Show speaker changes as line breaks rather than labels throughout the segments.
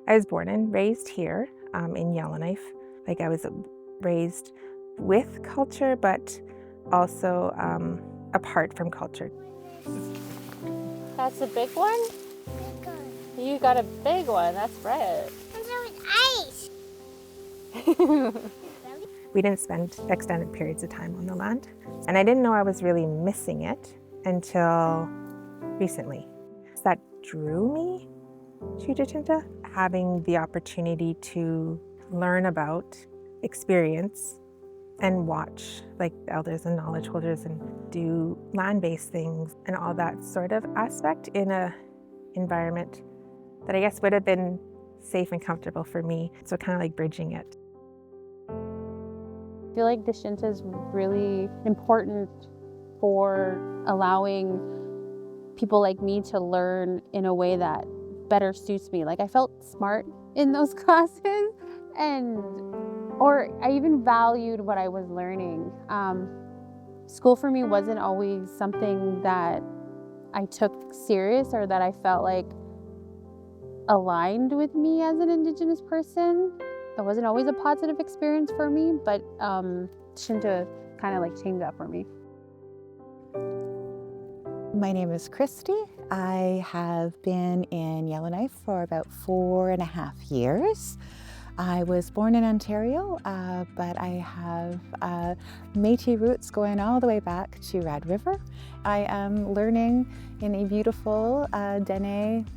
I was born and raised here in Yellowknife. Like I was raised with culture, but also apart from culture.
That's a big one?
Big one.
You got a big one, that's right.
And there was ice.
We didn't spend extended periods of time on the land, and I didn't know I was really missing it until recently. That drew me to Dechinta, having the opportunity to learn about, experience, and watch like elders and knowledge holders and do land-based things and all that sort of aspect in a environment that I guess would have been safe and comfortable for me. So kind of like bridging it.
I feel like Dechinta is really important for allowing people like me to learn in a way that better suits me. Like I felt smart in those classes, or I even valued what I was learning. School for me wasn't always something that I took serious or that I felt like aligned with me as an Indigenous person. It wasn't always a positive experience for me, but Dechinta kind of like changed that for me.
My name is Christy. I have been in Yellowknife for about 4.5 years. I was born in Ontario, but I have Métis roots going all the way back to Red River. I am learning in a beautiful Dene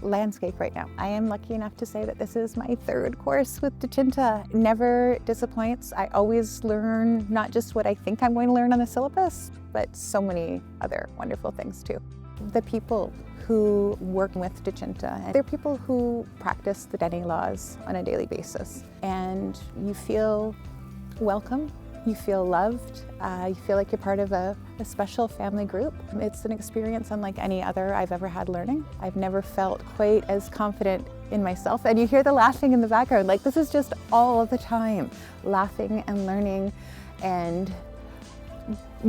landscape right now. I am lucky enough to say that this is my 3rd course with Dechinta. Never disappoints. I always learn not just what I think I'm going to learn on the syllabus, but so many other wonderful things too. The people who work with Dechinta, they're people who practice the Dene laws on a daily basis. And you feel welcome, you feel loved, you feel like you're part of a special family group. It's an experience unlike any other I've ever had learning. I've never felt quite as confident in myself. And you hear the laughing in the background, like this is just all the time, laughing and learning and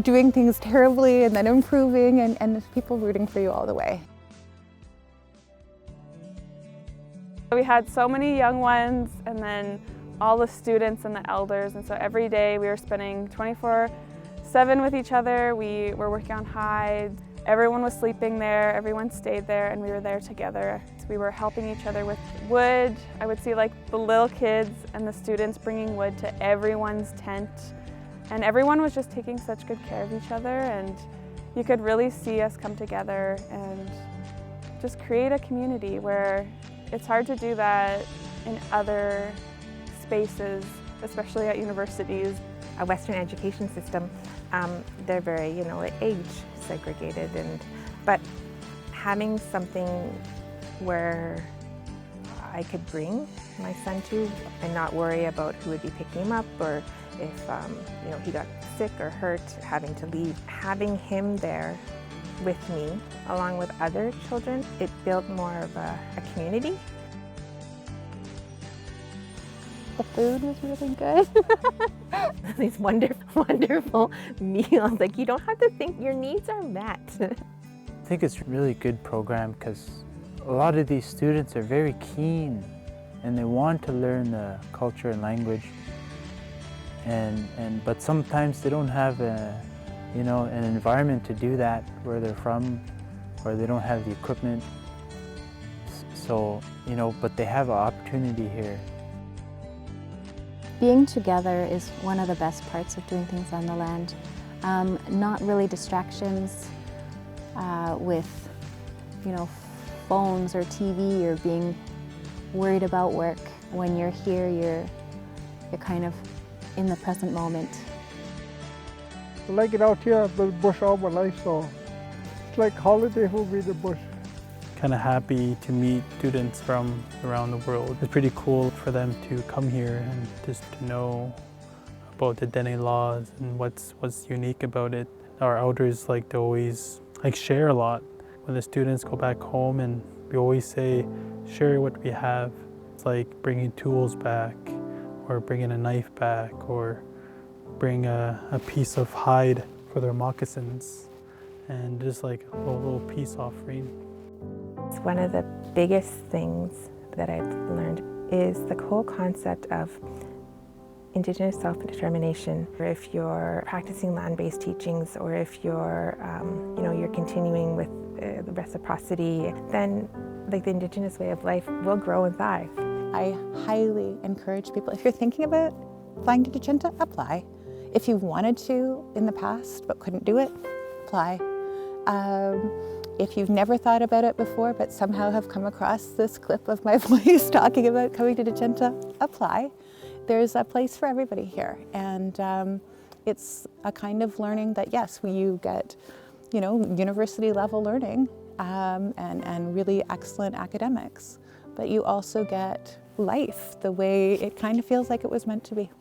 doing things terribly and then improving and people rooting for you all the way.
We had so many young ones and then all the students and the elders, and so every day we were spending 24/7 with each other. We were working on hides. Everyone was sleeping there, everyone stayed there, and we were there together. So we were helping each other with wood. I would see like the little kids and the students bringing wood to everyone's tent. And everyone was just taking such good care of each other, and you could really see us come together and just create a community where it's hard to do that in other spaces, especially at universities.
A Western education system, they're very, age segregated, but having something where I could bring my son to and not worry about who would be picking him up or if he got sick or hurt, having to leave. Having him there with me, along with other children, it built more of a community.
The food was really good.
These wonderful meals. Like you don't have to think, your needs are met.
I think it's a really good program because a lot of these students are very keen and they want to learn the culture and language. But sometimes they don't have an environment to do that where they're from, or they don't have the equipment. So, but they have an opportunity here.
Being together is one of the best parts of doing things on the land. Not really distractions with, phones or TV or being worried about work. When you're here, you're kind of in the present moment.
I like it out here, the bush all my life, so it's like holiday will be the bush.
Kind of happy to meet students from around the world. It's pretty cool for them to come here and just to know about the Dene laws and what's unique about it. Our elders like to always share a lot. When the students go back home, and we always say, share what we have. It's like bringing tools back, or bringing a knife back, or bring a piece of hide for their moccasins, and just like a little peace offering.
It's one of the biggest things that I've learned is the whole concept of Indigenous self-determination. If you're practicing land-based teachings, or if you're, you're continuing with the reciprocity, then like the Indigenous way of life will grow and thrive.
I highly encourage people, if you're thinking about applying to Dechinta, apply. If you wanted to in the past but couldn't do it, apply. If you've never thought about it before but somehow have come across this clip of my voice talking about coming to Dechinta, apply. There's a place for everybody here, and it's a kind of learning that, yes, you get, university level learning and really excellent academics, but you also get life the way it kind of feels like it was meant to be.